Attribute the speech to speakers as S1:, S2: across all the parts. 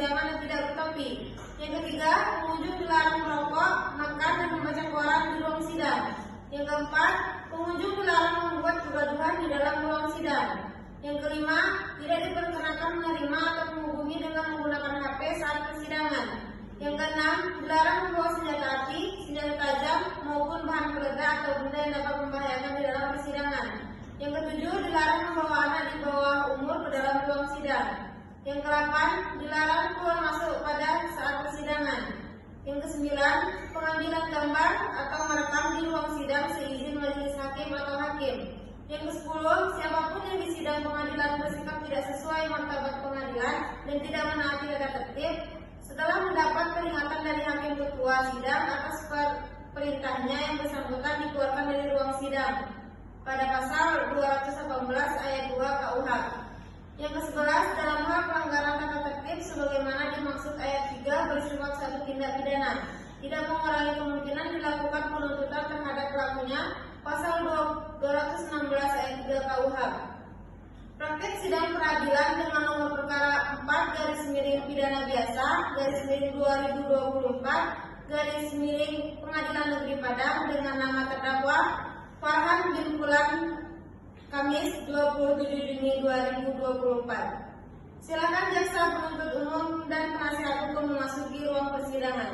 S1: persidangan yang tidak bertopik. Yang ketiga, pengunjung dilarang merokok, makan, dan membaca koran di ruang sidang. Yang keempat, pengunjung dilarang membuat kegaduhan di dalam ruang sidang. Yang kelima, tidak diperkenakan menerima atau menghubungi dengan menggunakan HP saat persidangan. Yang keenam, dilarang membawa senjata api, senjata tajam, maupun bahan peledak atau benda yang dapat membahayakan di dalam persidangan. Yang ketujuh, dilarang membawa anak di bawah umur ke dalam ruang sidang. Yang kedelapan, dilarang keluar masuk pada saat persidangan. Yang kesembilan, pengambilan gambar atau merekam di ruang sidang seizin majelis hakim atau hakim. Yang kesepuluh, siapapun yang di sidang pengadilan bersikap tidak sesuai martabat pengadilan dan tidak menaati tata tertib, setelah mendapat peringatan dari hakim ketua sidang atas perintahnya yang bersangkutan dikeluarkan dari ruang sidang pada pasal 218 ayat 2 KUH. Yang ke-11, dalam hal pelanggaran tata tertib sebagaimana dimaksud ayat 3 bersifat satu tindak pidana, tidak mengurangi kemungkinan dilakukan penuntutan terhadap pelakunya, pasal 216 ayat 3 KUH. Praktek sidang peradilan dengan nomor perkara 4 pidana biasa /2024 Pengadilan Negeri Padang dengan nama terdakwa Farhan bin Fulan, Kamis 27 Juni 2024. Silakan jaksa penuntut umum dan penasihat hukum memasuki ruang persidangan.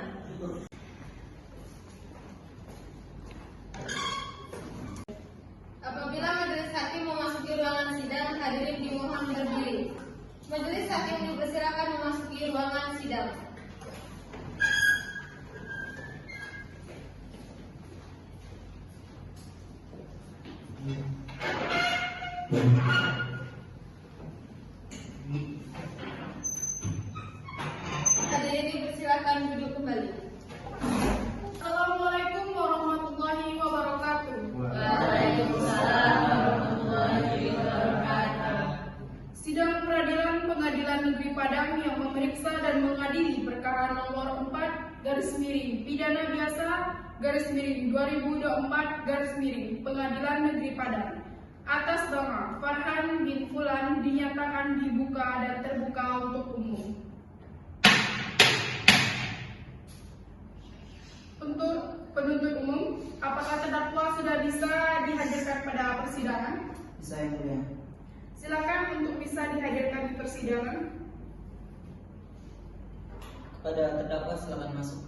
S1: Apabila majelis hakim memasuki ruangan sidang, hadirin dimohon berdiri. Majelis hakim dipersilakan memasuki ruangan sidang. Hadirin dipersilakan duduk kembali.
S2: Assalamualaikum warahmatullahi wabarakatuh.
S3: Waalaikumsalam warahmatullahi wabarakatuh.
S2: Sidang peradilan Pengadilan Negeri Padang yang memeriksa dan mengadili perkara nomor 4 pidana biasa 2024 Pengadilan Negeri Padang atas nama Farhan bin Fulan dinyatakan dibuka dan terbuka untuk umum. Untuk penuntut umum, apakah terdakwa sudah bisa dihadirkan pada persidangan?
S3: Bisa, yang mulia.
S2: Silakan untuk bisa dihadirkan di persidangan.
S3: Kepada terdakwa silakan masuk.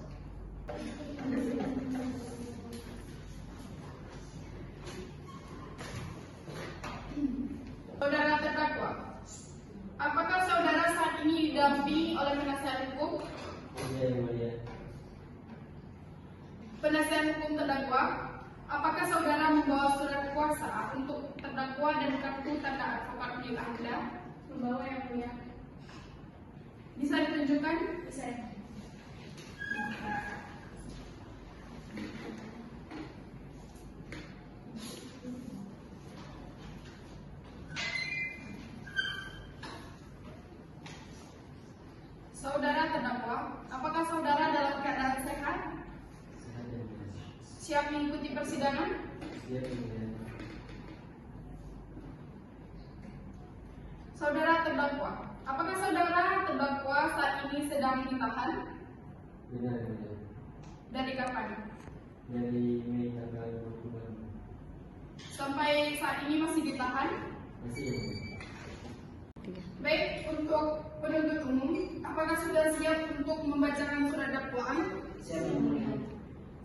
S2: Saudara terdakwa, apakah saudara saat ini didampingi oleh penasihat hukum?
S3: Iya, yang mulia.
S2: Penasihat hukum terdakwa, apakah saudara membawa surat kuasa untuk terdakwa dan kartu tanda advokat milik Anda? Membawa, yang mulia. Bisa ditunjukkan? Bisa. Saudara terdakwa, apakah saudara dalam keadaan sehat?
S3: Sehat, yang mulia.
S2: Siap mengikuti persidangan?
S3: Siap, yang mulia.
S2: Saudara terdakwa, apakah saudara terdakwa saat ini sedang ditahan?
S3: Benar, yang mulia.
S2: Dari kapan?
S3: Dari Mei tanggal 20.
S2: Sampai saat ini masih ditahan?
S3: Masih, yang mulia.
S2: Baik, untuk penuntut umum, apakah sudah siap untuk membacakan surat dakwaan?
S3: Siap, yang mulia.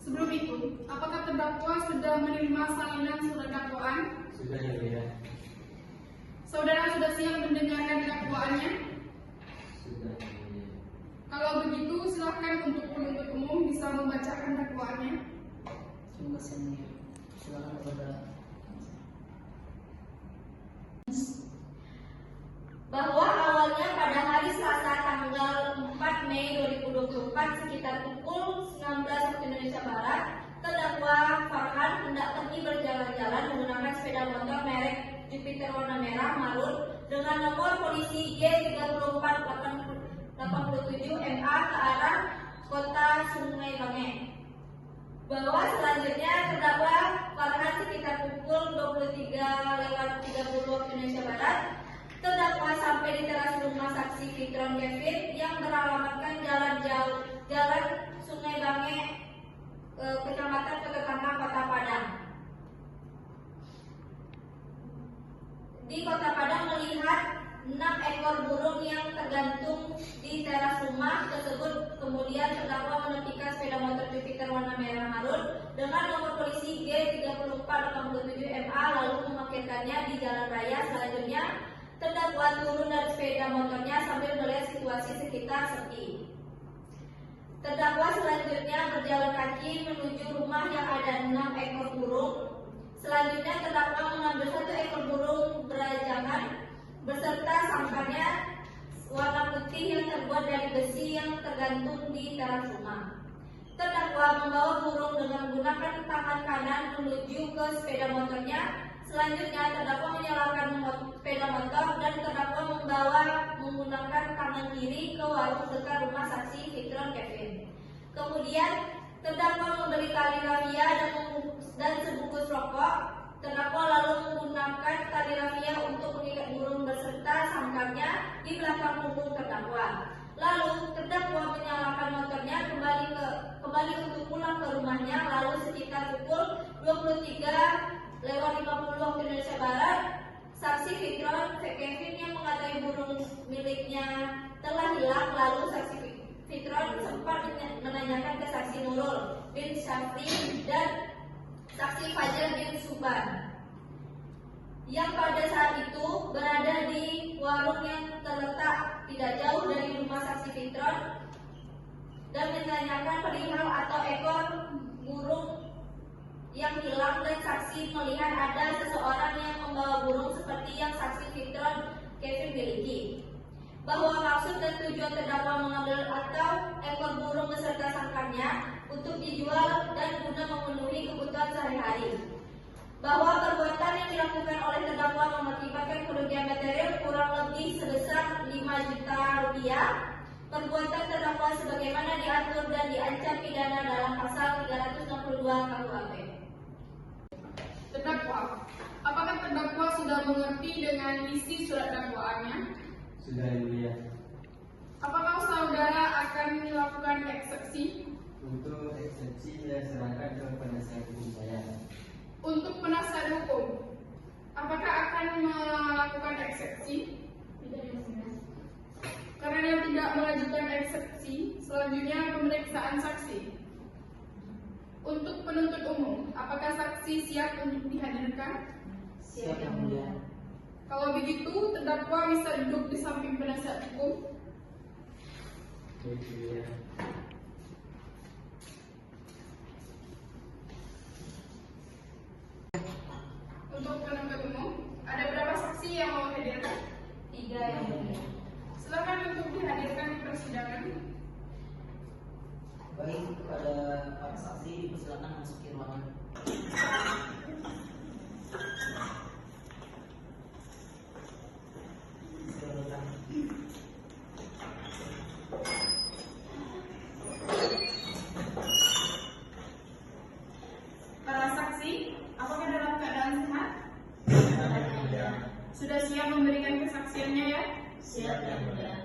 S2: Sebelum itu, apakah terdakwa sudah menerima salinan surat dakwaan?
S3: Sudah, yang mulia.
S2: Saudara sudah siap mendengarkan dakwaannya?
S3: Sudah, yang mulia.
S2: Kalau begitu, silakan untuk penuntut umum bisa membacakan dakwaannya.
S3: Terima kasih, yang mulia. Silakan kepada
S4: bahwa awalnya pada hari Selasa tanggal 4 Mei 2024 sekitar pukul 19 waktu Indonesia Barat, terdakwa Farhan hendak pergi berjalan-jalan menggunakan sepeda motor merek Jupiter warna merah marun dengan nomor polisi G3487 MA ke arah kota Sungai Bange. Bahwa selanjutnya terdakwa Farhan sekitar pukul 23.30 waktu Indonesia Barat, terdakwa sampai di teras rumah saksi Fikron Kevin yang beralamat Jalan Sungai Bange, Kecamatan Ketetanggang, Kota Padang. Di Kota Padang melihat 6 ekor burung yang tergantung di teras rumah tersebut. Kemudian terdakwa menepikan sepeda motor Jupiter warna merah marun dengan nomor polisi G3487MA lalu memarkirkannya di jalan raya. Selanjutnya terdakwa turun dari sepeda motornya sambil melihat situasi sekitar sepi. Terdakwa selanjutnya berjalan kaki menuju rumah yang ada 6 ekor burung. Selanjutnya terdakwa mengambil 1 ekor burung berajangan beserta sangkarnya warna putih yang terbuat dari besi yang tergantung di teras rumah. Terdakwa membawa burung dengan menggunakan tangan kanan menuju ke sepeda motornya. Selanjutnya terdakwa menyalakan sepeda motor dan terdakwa menggunakan tangan kiri ke warung dekat rumah saksi Fitron Kevin. Kemudian terdakwa membeli tali rafia dan sebungkus rokok. Terdakwa lalu menggunakan tali rafia untuk mengikat burung beserta sangkarnya di belakang punggung terdakwa. Lalu terdakwa menyalakan motornya kembali untuk pulang ke rumahnya. Lalu sekitar pukul 23:50 waktu Indonesia Barat, saksi Fitron Kevin yang mengatakan burung miliknya telah hilang. Lalu saksi Fitron sempat menanyakan ke saksi Nurul bin Syafri dan saksi Fajar bin Suban yang pada saat itu berada di warung yang terletak tidak jauh dari rumah saksi Fitron dan menanyakan perihal atau ekor burung yang hilang, dan saksi melihat ada seseorang yang membawa burung seperti yang saksi Fitron Kevin miliki. Bahwa maksud dan tujuan terdakwa mengambil atau ekor burung beserta sangkarnya untuk dijual dan guna memenuhi kebutuhan sehari-hari. Bahwa perbuatan yang dilakukan oleh terdakwa mengakibatkan kerugian material kurang lebih sebesar 5 juta rupiah. Perbuatan terdakwa sebagaimana diatur dan diancam pidana dalam pasal 362 KUHP.
S2: Terdakwa, apakah terdakwa sudah mengerti dengan isi surat dakwaannya?
S3: Sudah, Yang Mulia.
S2: Apakah saudara akan melakukan eksepsi?
S3: Untuk eksepsi saya serahkan ke penasihat hukum saya.
S2: Untuk penasihat hukum, apakah akan melakukan eksepsi? Karena tidak mengajukan eksepsi, selanjutnya pemeriksaan saksi. Untuk penuntut umum, apakah saksi siap untuk dihadirkan?
S3: Siap, Yang Mulia.
S2: Kalau begitu, terdakwa bisa duduk di samping penasihat hukum.
S3: Baik, Yang Mulia.
S2: Untuk penuntut umum, ada berapa saksi yang mau hadirkan?
S4: 3 yang mulia.
S2: Silakan untuk dihadirkan di persidangan.
S3: Baik, kepada para saksi dipersilakan masuki ruangan. Silakan.
S2: Para saksi, apakah dalam keadaan sehat? Sudah siap memberikan kesaksiannya ya?
S3: Siap, Yang Mulia.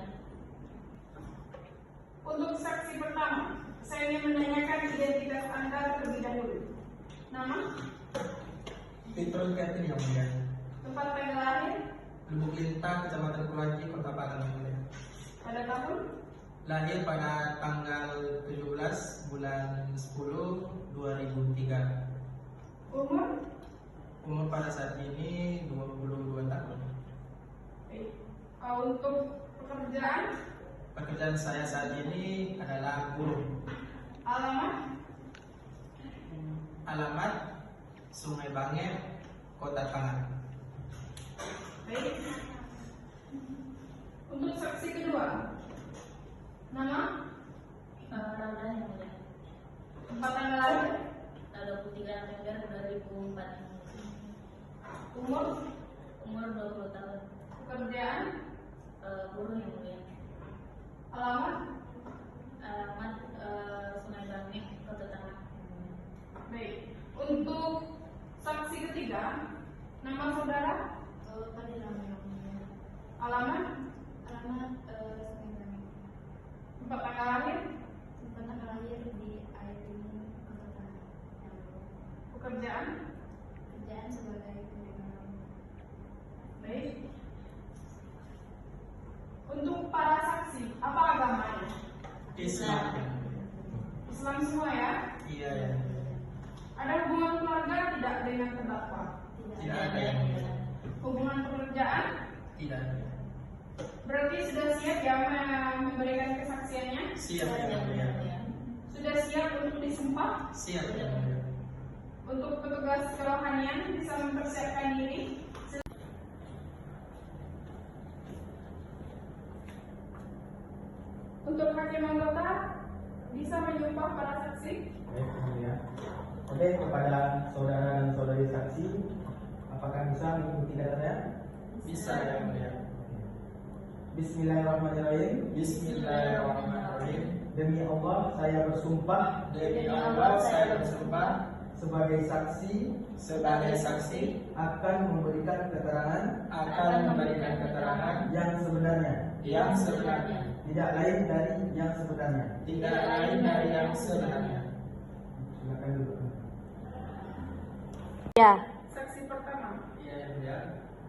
S2: Untuk saksi pertama, saya ingin menanyakan identitas Anda terlebih dahulu. Nama,
S5: Fitron Kevin, Yang Mulia.
S2: tempat tanggal lahir,
S5: Lubuk Lintang, Kecamatan Kulanji, Kota Padang, Yang Mulia.
S2: pada tahun,
S5: Lahir pada tanggal 17 bulan 10 2003.
S2: umur,
S5: Umur pada saat ini 22 tahun.
S2: untuk pekerjaan,
S5: Pekerjaan saya saat ini adalah buruh. Alamat Sungai Bange, Kota Padang.
S2: baik. Untuk saksi kedua, nama,
S6: Rauda yang mulia.
S2: tempat tanggal lahir,
S6: 23 November 2004.
S2: umur,
S6: Umur 20 tahun.
S2: pekerjaan,
S6: Buruh yang mulia.
S2: alamat,
S6: Alamat Sungai Bange, Kota Tengah.
S2: baik. Untuk saksi ketiga, nama saudara,
S6: Fadila yang mulia.
S2: alamat,
S6: Alamat Sungai
S5: Islam yang mulia.
S2: Islam semua ya.
S5: Iya yang mulia.
S2: Ada hubungan keluarga tidak dengan terdakwa?
S5: Tidak ada yang mulia.
S2: Hubungan pekerjaan?
S5: Tidak ada.
S2: Berarti sudah siap ya memberikan kesaksiannya?
S5: Siap yang mulia.
S2: Sudah siap untuk disumpah?
S5: Siap yang mulia.
S2: Untuk petugas kerohanian bisa mempersiapkan diri. Untuk hakim anggota bisa menyumpah para saksi.
S7: Baik, ya. Oke, kepada saudara dan saudari saksi, apakah bisa mengikuti datanya?
S5: Bisa yang mulia.
S7: Bismillahirrahmanirrahim.
S5: Bismillahirrahmanirrahim.
S7: Demi Allah, saya bersumpah
S5: Demi Allah saya bersumpah
S7: sebagai saksi akan memberikan keterangan yang sebenarnya, tidak lain dari yang sebenarnya. Silakan dulu.
S2: Saksi pertama.
S5: Iya yang mulia.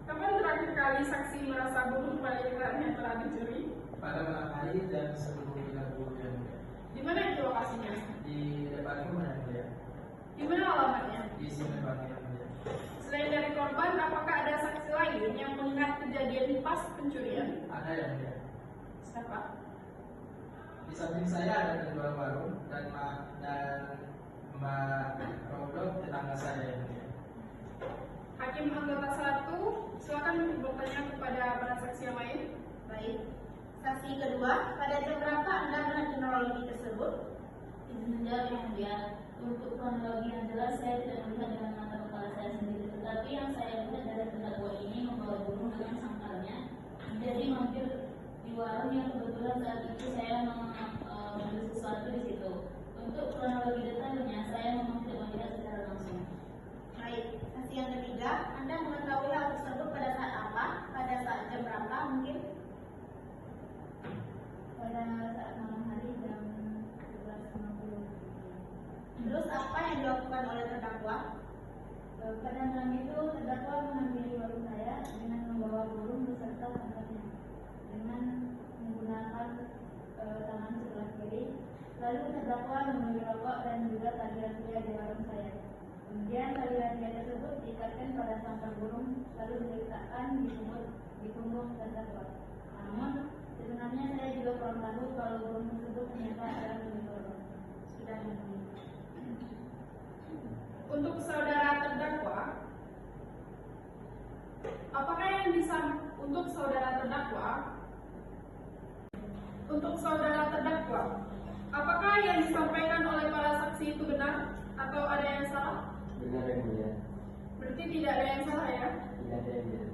S2: Kapan terakhir kali saksi merasa buruk pada iklan yang telah dicuri?
S5: Pada malam hari dan sebelum kita yang mulia.
S2: Di mana itu lokasinya?
S5: Di depan rumah yang mulia.
S2: Di mana alamatnya?
S5: Di sini yang mulia.
S2: Selain dari korban, apakah ada saksi lain yang melihat kejadian pas pencurian?
S5: Ada yang mulia.
S2: Siapa?
S5: Di samping saya ada penjual warung dan Mbak Rodok tetangga saya yang mulia.
S2: Hakim anggota 1, silakan bertanya kepada para saksi yang lain.
S1: Baik. Saksi kedua, pada jam berapa Anda melihat kronologi tersebut?
S6: Izin menjawab yang mulia. Untuk kronologi yang jelas saya tidak melihat dengan mata kepala saya sendiri, tetapi yang saya lihat dari terdakwa ini membawa burung dengan sangkalnya menjadi mampir di warung yang kebetulan saat itu saya membeli sesuatu di situ. Untuk kronologi detailnya saya memang tidak melihat secara langsung.
S1: Baik. Saksi yang ketiga, Anda mengetahui hal tersebut pada saat apa? Pada saat jam berapa mungkin?
S6: Pada saat malam hari jam 11.50.
S1: Terus apa yang dilakukan oleh terdakwa?
S6: Pada malam itu terdakwa menghampiri warung saya dengan membawa burung beserta sangkalnya dengan menggunakan tangan sebelah kiri. Lalu terdakwa membeli rokok dan juga tali razia di warung saya. Kemudian tali razia tersebut diikatkan pada sangkal burung lalu diletakkan di punggung terdakwa. Namun sebenarnya saya juga kurang tahu kalau burung tersebut ternyata adalah milik korban. Sudah dimulai.
S2: Untuk saudara terdakwa, apakah yang untuk saudara terdakwa, apakah yang disampaikan oleh para saksi itu benar atau ada yang salah?
S3: Benar yang mulia.
S2: Berarti tidak ada yang salah ya?
S3: Tidak ada yang mulia.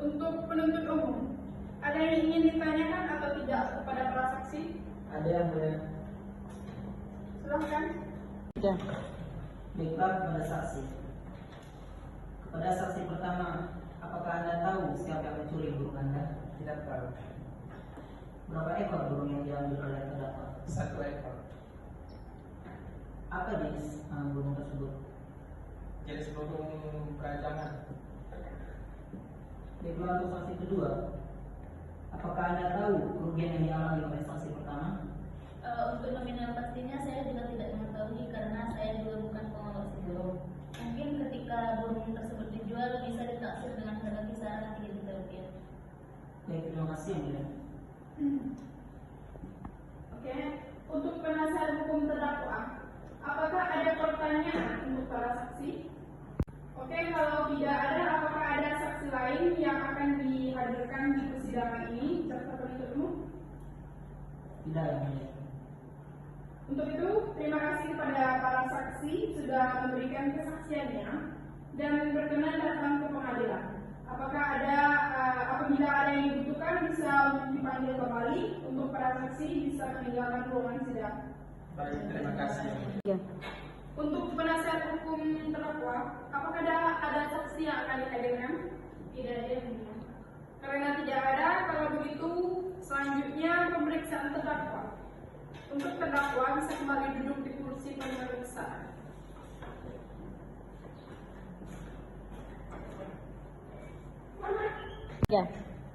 S2: Untuk penuntut umum, ada yang ingin ditanyakan atau tidak kepada para saksi?
S7: Ada yang mulia.
S2: Silahkan.
S8: Baiklah kepada saksi. Kepada saksi pertama, apakah Anda tahu siapa yang mencuri burung Anda?
S5: Tidak tahu.
S8: Berapa ekor burung yang diambil oleh terdakwa?
S5: 1 ekor.
S8: Apa jenis burung tersebut?
S5: Jenis burung perajangan.
S8: Baiklah untuk saksi kedua, apakah Anda tahu kerugian yang dialami oleh saksi pertama?
S6: Untuk nominal pastinya saya juga tidak mengetahui karena saya juga bukan pengawas burung. Mungkin ketika burung tersebut dijual bisa ditaksir dengan harga kisaran 3 juta rupiah.
S8: Baik, terima kasih yang mulia.
S2: Oke, untuk penasihat hukum terdakwa, apakah ada pertanyaan untuk para saksi? Oke, kalau tidak ada, apakah ada saksi lain yang akan dihadirkan di persidangan ini? Jaksa penuntut umum?
S8: Tidak yang mulia.
S2: Untuk itu, terima kasih kepada para saksi sudah memberikan kesaksiannya dan berkenan datang ke pengadilan. Apabila ada yang dibutuhkan bisa dipanggil kembali. Untuk para saksi bisa meninggalkan ruangan sidang.
S5: Baik, terima kasih.
S2: Untuk penasihat hukum terdakwa, apakah ada saksi yang akan dihadirkan? Tidak ada yang mulia. Karena tidak ada, kalau begitu selanjutnya pemeriksaan terdakwa. Untuk terdakwa bisa kembali duduk di kursi pemeriksaan.
S1: Ya.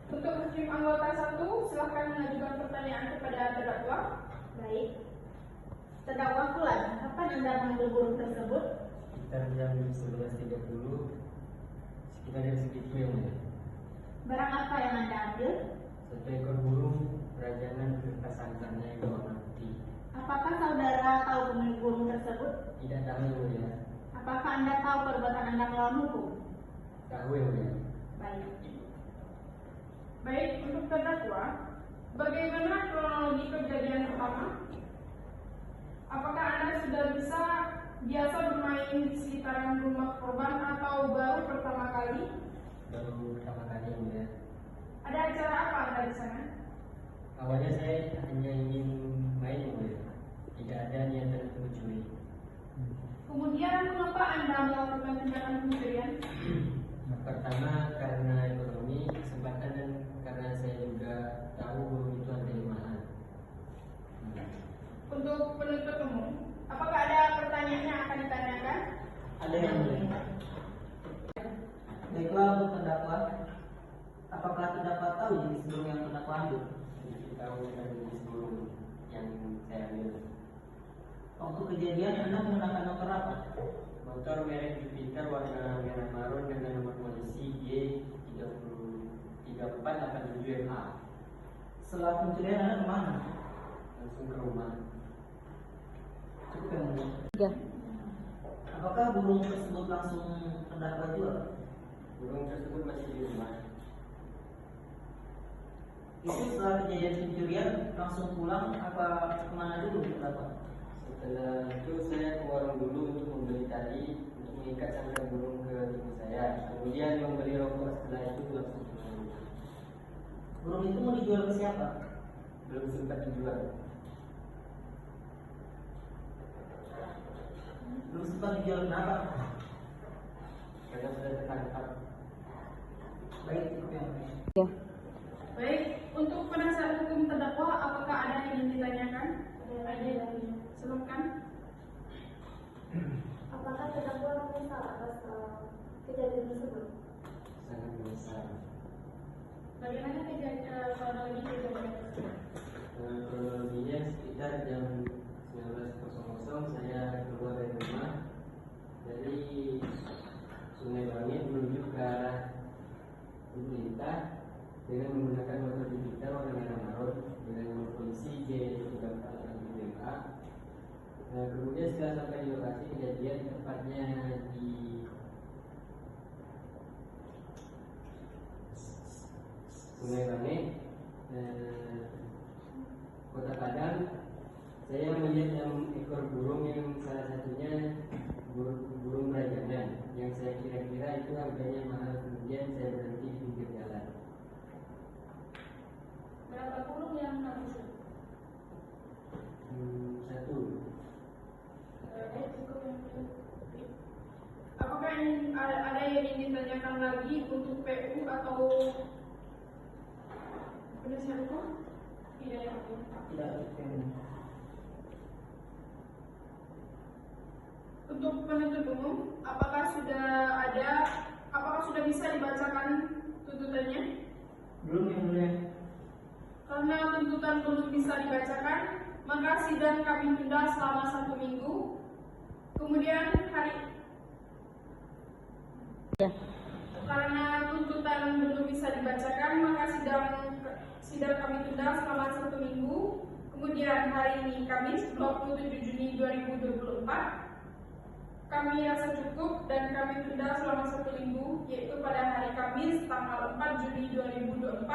S2: Untuk hakim anggota 1, silahkan mengajukan pertanyaan kepada terdakwa.
S6: Baik. Terdakwa Fulan, kapan Anda mengambil burung tersebut?
S3: Sekitar jam 11.30 sekitar jam segitu yang mulia.
S6: Barang apa yang Anda ambil?
S3: Satu ekor burung perajanan kertas angkarnya yang berwarna putih.
S6: Apakah saudara tahu pemilik burung tersebut?
S3: Tidak tahu yang mulia.
S6: Apakah Anda tahu perbuatan Anda melawan hukum?
S3: Tahu yang mulia.
S6: Baik.
S2: Baik, untuk terdakwa, bagaimana kronologi kejadian pertama? Apakah Anda sudah biasa bermain di sekitaran rumah korban atau baru pertama kali?
S3: Baru pertama kali yang mulia.
S2: Ada acara apa Anda di sana?
S3: Awalnya saya hanya ingin main yang mulia. Tidak ada niatan untuk mencuri.
S2: Kemudian mengapa Anda melakukan tindakan pencurian?
S3: Pertama karena ekonomi, kesempatan, dan karena saya juga tahu burung itu harganya mahal.
S2: Untuk penuntut umum, apakah ada pertanyaan yang akan ditanyakan?
S8: Ada yang mulia. Baiklah, untuk terdakwa, apakah terdakwa tahu jenis burung yang terdakwa ambil?
S3: Jadi tahu dari jenis burung yang saya ambil.
S8: Waktu kejadian Anda menggunakan motor apa?
S3: Motor merek Jupiter warna merah marun dengan nomor polisi G3487MA.
S8: Setelah pencurian Anda kemana?
S3: Langsung ke rumah.
S8: Cukup yang mulia. Apakah burung tersebut langsung terdakwa jual?
S3: Burung tersebut masih di rumah.
S8: Itu setelah kejadian pencurian langsung pulang apa kemana dulu terdakwa?
S3: Setelah itu saya ke warung dulu untuk membeli tali untuk mengikat sangkar burung ke tubuh saya. Kemudian membeli rokok, setelah itu langsung pulang.
S8: Burung itu mau dijual ke siapa?
S3: Belum sempat dijual.
S8: Belum sempat dijual kenapa?
S3: Karena sudah tertangkap.
S8: Baik, cukup yang mulia.
S2: Baik, untuk penasihat hukum terdakwa, apakah ada yang ingin ditanyakan?
S6: Ada.
S2: Silakan.
S6: Apakah terdakwa menyesal atas kejadian tersebut?
S3: Sangat besar.
S2: Bagaimana kronologi kejadian tersebut?
S3: Kronologinya sekitar jam 19.00 saya keluar dari rumah dari Sungai Bangit menuju ke arah Lintah dengan menggunakan motor Jupiter warna merah marun dengan nomor polisi G3487MA. Kemudian setelah sampai di lokasi kejadian, tepatnya di Sungai Bangit, Kota Padang, saya melihat ekor burung yang salah satunya burung perajanan yang saya kira-kira itu harganya mahal. Kemudian saya berhenti di pinggir jalan.
S2: Berapa burung yang kamu shoot?
S3: Satu.
S2: Apakah ada yang ingin ditanyakan lagi untuk PU atau penasihat hukum? Tidak ya, Pak.
S8: Tidak, cukup yang mulia.
S2: Untuk penuntut umum, apakah sudah bisa dibacakan tuntutannya?
S8: Belum yang mulia.
S2: Karena tuntutan belum bisa dibacakan, maka sidang kami tunda selama 1 minggu. Kemudian karena tuntutan belum bisa dibacakan, maka sidang kami tunda selama 1 minggu. Kemudian hari ini Kamis 27 Juni 2024 kami rasa cukup dan kami tunda selama 1 minggu, yaitu pada hari Kamis tanggal 4 Juni 2024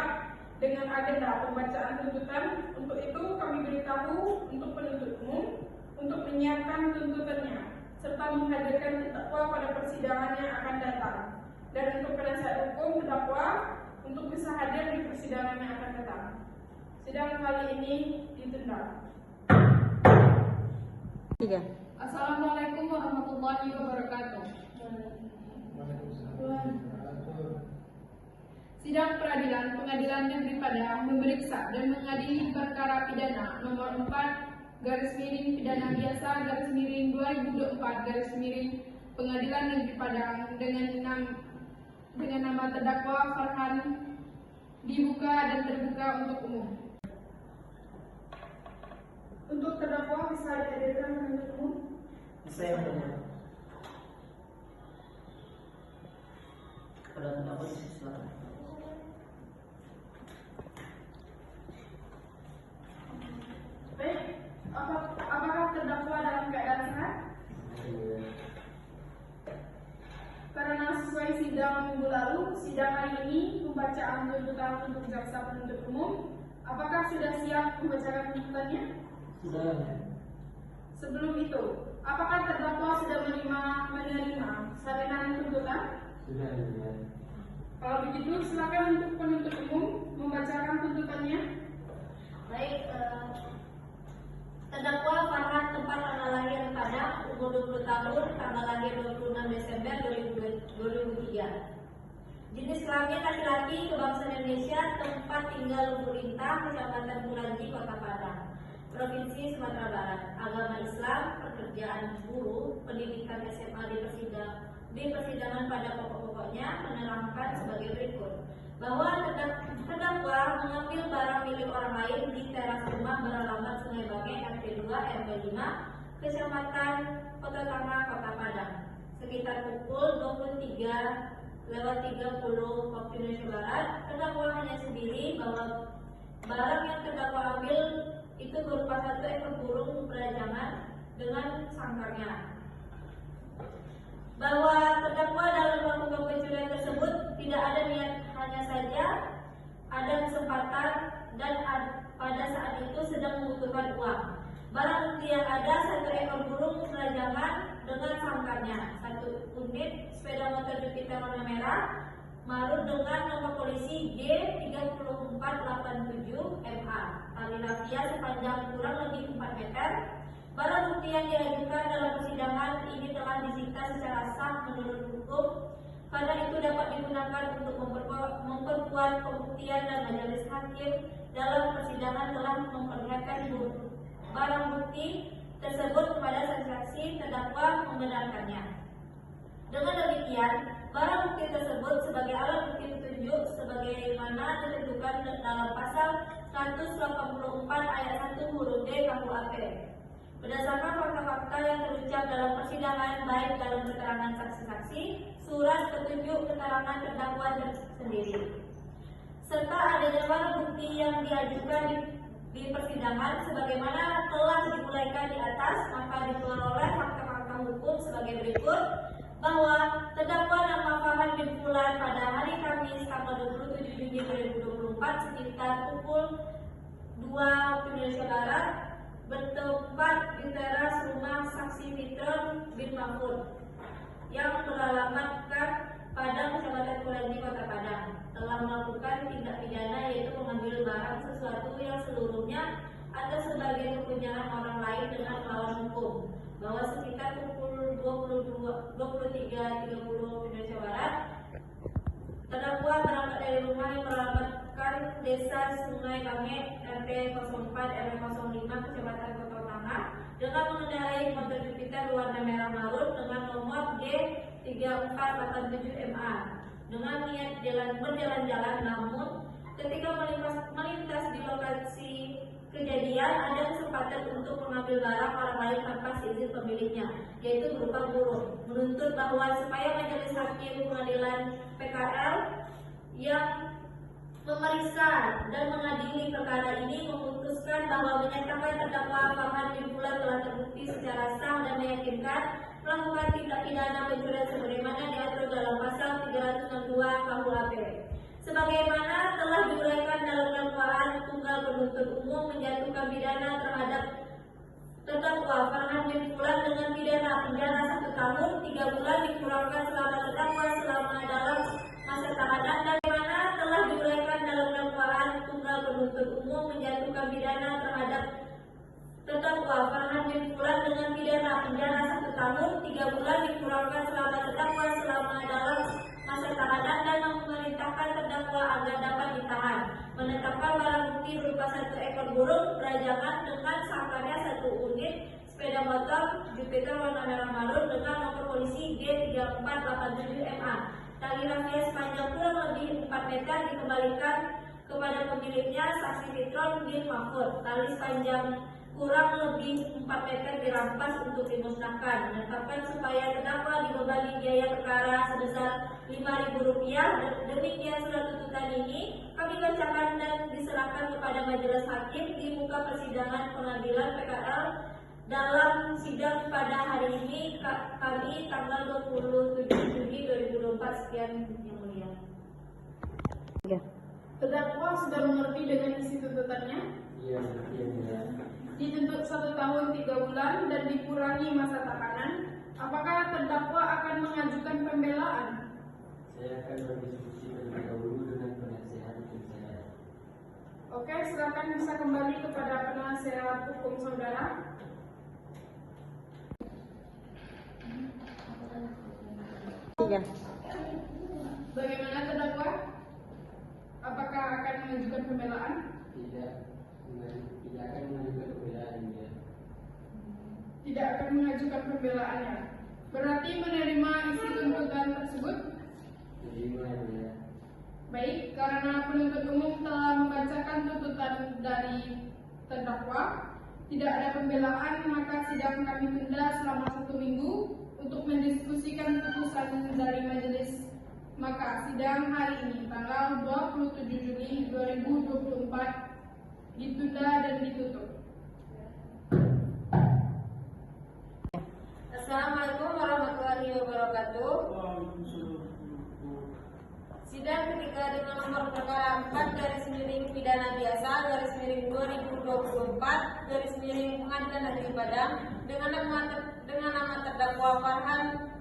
S2: dengan agenda pembacaan tuntutan. Untuk itu kami beritahu untuk penuntut umum untuk menyiapkan tuntutannya serta menghadirkan terdakwa pada persidangan yang akan datang, dan untuk penasihat hukum terdakwa untuk bisa hadir di persidangan yang akan datang. Sidang kali ini ditunda. Assalamualaikum warahmatullahi wabarakatuh. Sidang Peradilan Pengadilan Negeri Padang memeriksa dan mengadili perkara pidana nomor 4/pidana biasa /2024 Pengadilan Negeri Padang dengan nama terdakwa Farhan dibuka dan terbuka untuk umum. Untuk terdakwa bisa dihadirkan penuntut umum.
S8: Saya mendengar. Kepada terdakwa silakan.
S2: Baik, apakah terdakwa dalam keadaan sehat? Karena sesuai sidang minggu lalu, sidang hari ini pembacaan tuntutan untuk jaksa penuntut umum. Apakah sudah siap membacakan tuntutannya?
S8: Sudah.
S2: Sebelum itu, apakah terdakwa sudah menerima salinan tuntutan?
S3: Sudah ya.
S2: Kalau begitu, silakan untuk penuntut umum membacakan tuntutannya.
S4: Baik, terdakwa Farhan tempat tanggal lahir Padang, umur 20 tahun, tanggal lahir 26 Desember 2003. Jenis kelamin laki-laki, kebangsaan Indonesia, tempat tinggal Lubuk Lintang, Kecamatan Mulanji, Kota Padang, Provinsi Sumatera Barat. Agama Islam, pekerjaan guru, pendidikan SMA di persidangan pada pokok-pokoknya menerangkan sebagai berikut bahwa terdakwa mengambil barang milik orang lain di teras rumah beralamat Sungai Bange RT 2 RW 5 Kecamatan Kota Tangah Kota Padang sekitar pukul 23:30 waktu Indonesia Barat. Terdakwa hanya sendiri bahwa barang yang terdakwa ambil itu berupa 1 ekor burung perajangan dengan sangkarnya. Bahwa terdakwa dalam melakukan pencurian tersebut tidak ada niat, hanya saja ada kesempatan dan pada saat itu sedang membutuhkan uang. Barang bukti yang ada 1 ekor burung perajangan dengan sangkarnya, 1 unit sepeda motor Jupiter warna merah marun dengan nomor polisi G3487MA, tali rafia sepanjang kurang lebih 4 meter. Barang bukti yang diajukan dalam persidangan ini telah disita secara sah menurut hukum, karena itu dapat digunakan untuk memperkuat pembuktian dan majelis hakim dalam persidangan telah memperlihatkan barang bukti tersebut kepada saksi terdakwa membenarkannya. Dengan demikian, barang bukti tersebut sebagai alat bukti petunjuk sebagaimana ditentukan dalam pasal 184 ayat 1 huruf D KUHP. Berdasarkan fakta-fakta yang terucap dalam persidangan, baik dalam keterangan saksi-saksi, surat petunjuk keterangan terdakwa sendiri, serta adanya barang bukti yang diajukan di persidangan sebagaimana telah dimulaikan di atas, maka diperoleh fakta-fakta hukum sebagai berikut bahwa terdakwa nama Farhan bin Fulan pada hari Kamis tanggal 27 Juni 2024 sekitar pukul 2 waktu Indonesia Barat bertempat di teras rumah saksi Fitron bin Mahfud yang beralamatkan pada Kecamatan Mulanji, Kota Padang, telah melakukan tindak pidana yaitu mengambil barang sesuatu yang seluruhnya atau sebagai kepunyaan orang lain dengan melawan hukum. Bahwa sekitar pukul 23:30 Indonesia Barat, terdakwa berangkat dari rumah yang beralamatkan Desa Sungai Bange RT 04 RW 05 Kecamatan Kota Tangah dengan mengendarai motor Jupiter warna merah marun dengan nomor G3487MA dengan niat berjalan-jalan, namun ketika melintas di lokasi kejadian ada kesempatan untuk mengambil barang orang lain tanpa seizin pemiliknya, yaitu berupa burung. Menuntut bahwa supaya majelis hakim pengadilan PKL yang memeriksa dan mengadili perkara ini memutuskan bahwa menyatakan terdakwa Farhan bin Fulan telah terbukti secara sah dan meyakinkan melakukan tindak pidana pencurian sebagaimana diatur dalam pasal 362 KUHP. Sebagaimana telah diuraikan dalam dakwaan, tunggal penuntut umum menjatuhkan pidana terhadap terdakwa Farhan bin Fulan dengan pidana penjara 1 tahun 3 bulan dikurangkan selama terdakwa selama dalam masa tahanan. Dan bagaimana telah diuraikan dalam dakwaan, tunggal penuntut umum menjatuhkan pidana terhadap terdakwa Farhan bin Fulan dengan pidana penjara 1 tahun 3 bulan dikurangkan selama terdakwa selama dalam masa tahanan dan memerintahkan terdakwa agar dapat ditahan, menetapkan barang bukti berupa 1 ekor burung perajangan dengan sangkarnya 1 unit sepeda motor Jupiter warna merah marun dengan nomor polisi G3487MA, tali rafia sepanjang kurang lebih 4 meter dikembalikan kepada pemiliknya saksi Fitron bin Mahfud, tali sepanjang kurang lebih 4 meter dirampas untuk dimusnahkan. Menetapkan supaya terdakwa dibebani biaya perkara sebesar Rp5.000. Demikian surat tuntutan ini kami bacakan dan diserahkan kepada majelis hakim di muka persidangan pengadilan PKL dalam sidang pada hari ini kami tanggal 27 Juli 2024. Sekian yang mulia.
S2: Terdakwa sudah mengerti dengan isi tuntutannya?
S3: Iya, iya, iya.
S2: Dituntut 1 tahun 3 bulan dan dikurangi masa tahanan. Apakah terdakwa akan mengajukan pembelaan?
S3: Saya akan berdiskusi terlebih dahulu dengan penasihat hukum saya.
S2: Oke, silakan bisa kembali kepada penasihat hukum saudara. Bagaimana terdakwa? Apakah akan mengajukan pembelaan?
S3: Tidak akan mengajukan pembelaan ya.
S2: Tidak akan mengajukan pembelaannya. Berarti menerima isi tuntutan tersebut?
S3: Menerima ya.
S2: Baik, karena penuntut umum telah membacakan tuntutan dari terdakwa, tidak ada pembelaan, maka sidang kami tunda selama 1 minggu untuk mendiskusikan putusan dari majelis. Maka sidang hari ini tanggal 27 Juli 2024 ditunda dan ditutup.
S1: Assalamualaikum warahmatullahi wabarakatuh. Sidang ketika dengan nomor perkara 4 pidana biasa /2024 Pengadilan Negeri Padang dengan nama terdakwa Farhan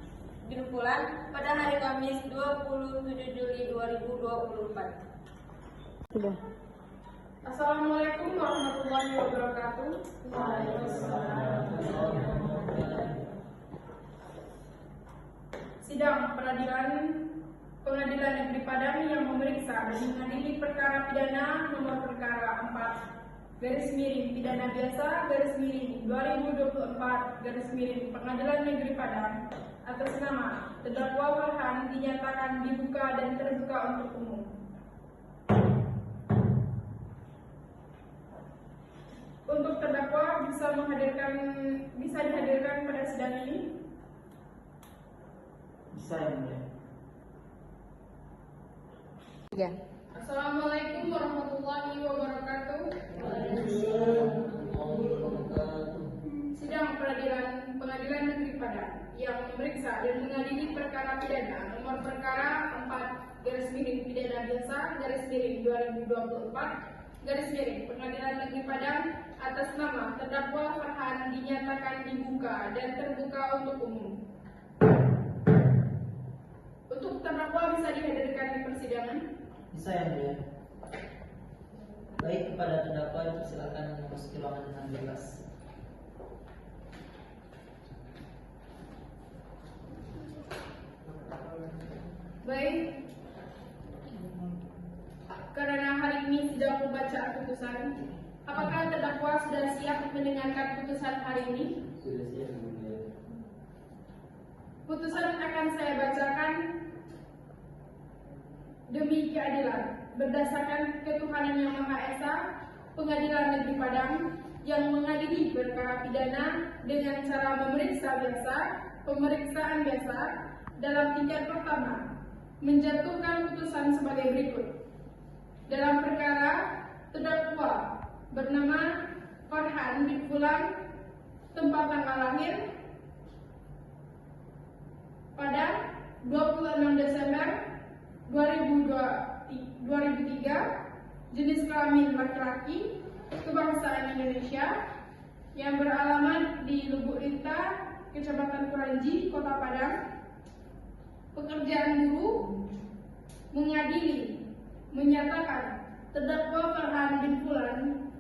S1: bin Fulan pada hari Kamis 27 Juli 2024.
S2: Assalamualaikum warahmatullahi wabarakatuh. Sidang Pengadilan Negeri Padang yang memeriksa dan mengadili perkara pidana nomor perkara 4 pidana biasa /2024 Pengadilan Negeri Padang atas nama terdakwa Farhan dinyatakan dibuka dan terbuka untuk umum. Untuk terdakwa bisa dihadirkan pada sidang ini?
S8: Bisa ya mulia.
S2: Assalamualaikum warahmatullahi wabarakatuh. Sidang Pengadilan Negeri Padang yang memeriksa dan mengadili perkara pidana nomor perkara 4 pidana biasa /2024 Pengadilan Negeri Padang atas nama terdakwa Farhan dinyatakan dibuka dan terbuka untuk umum. Untuk terdakwa bisa dihadirkan di persidangan?
S8: Bisa ya mulia. Baik, kepada terdakwa silakan memasuki ruangan dengan bebas.
S2: Baik, karena hari ini sidang pembacaan putusan, apakah terdakwa sudah siap mendengarkan putusan hari ini?
S3: Sudah siap kemudian.
S2: Putusan akan saya bacakan demi keadilan berdasarkan ketuhanan yang Maha Esa. Pengadilan Negeri Padang yang mengadili perkara pidana dengan cara pemeriksaan biasa dalam tingkat pertama menjatuhkan putusan sebagai berikut. Dalam perkara terdakwa bernama Farhan bin Fulan, tempat tanggal lahir pada 26 Desember 2003, jenis kelamin laki-laki, kebangsaan Indonesia, yang beralamat di Lubuk Linta, Kecamatan Kuranji, Kota Padang. Pekerjaan guru, mengadili, menyatakan terdakwa Farhan bin Fulan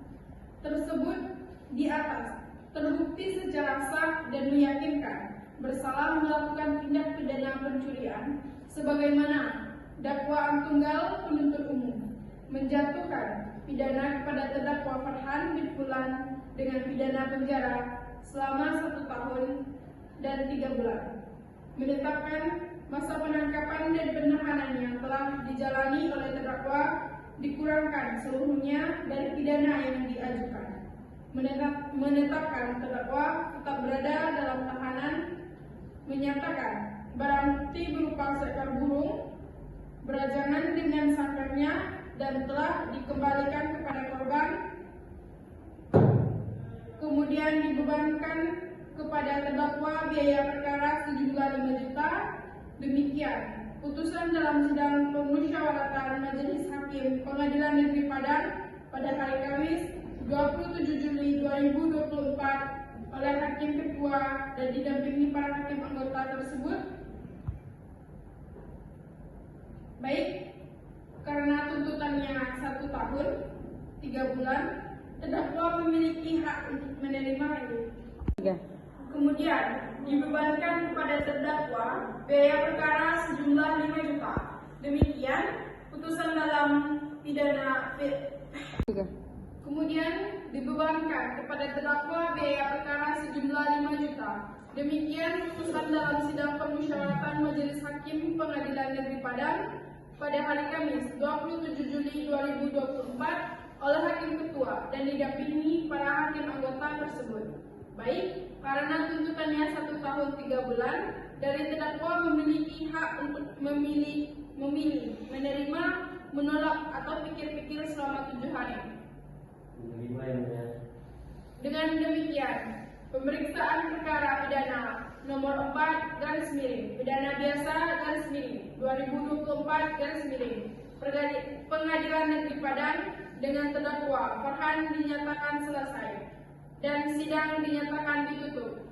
S2: tersebut di atas terbukti secara sah dan meyakinkan bersalah melakukan tindak pidana pencurian sebagaimana dakwaan tunggal penuntut umum, menjatuhkan pidana kepada terdakwa Farhan bin Fulan dengan pidana penjara selama 1 tahun dan 3 bulan, menetapkan masa penangkapan dan penahanan yang telah dijalani oleh terdakwa dikurangkan seluruhnya dari pidana yang diajukan, menetapkan terdakwa tetap berada dalam tahanan, menyatakan barang bukti berupa seekor burung berajangan dengan sangkarnya dan telah dikembalikan kepada korban, kemudian dibebankan kepada terdakwa biaya perkara sejumlah 5 juta. Demikian putusan dalam sidang pemusyawaratan Majelis Hakim Pengadilan Negeri Padang pada hari Kamis 27 Juli 2024 oleh Hakim Ketua dan didampingi para hakim anggota tersebut. Baik, karena tuntutannya 1 tahun 3 bulan, terdakwa memiliki hak untuk menerima ini. Kemudian dibebankan kepada terdakwa biaya perkara sejumlah 5 juta. Demikian putusan dalam pidana. Kemudian dibebankan kepada terdakwa biaya perkara sejumlah 5 juta. Demikian putusan dalam sidang pemusyawaratan Majelis Hakim Pengadilan Negeri Padang pada hari Kamis 27 Juli 2024 oleh Hakim Ketua dan didampingi para hakim anggota tersebut. Baik, karena tuntutannya 1 tahun 3 bulan, dari terdakwa memiliki hak untuk memilih, menerima, menolak atau pikir-pikir selama 7 hari.
S3: Menerima yang mulia.
S2: Dengan demikian, pemeriksaan perkara pidana nomor 4 garis miring pidana biasa garis miring 2024 garis miring Pengadilan Negeri Padang dengan terdakwa Farhan dinyatakan selesai dan sidang dinyatakan ditutup.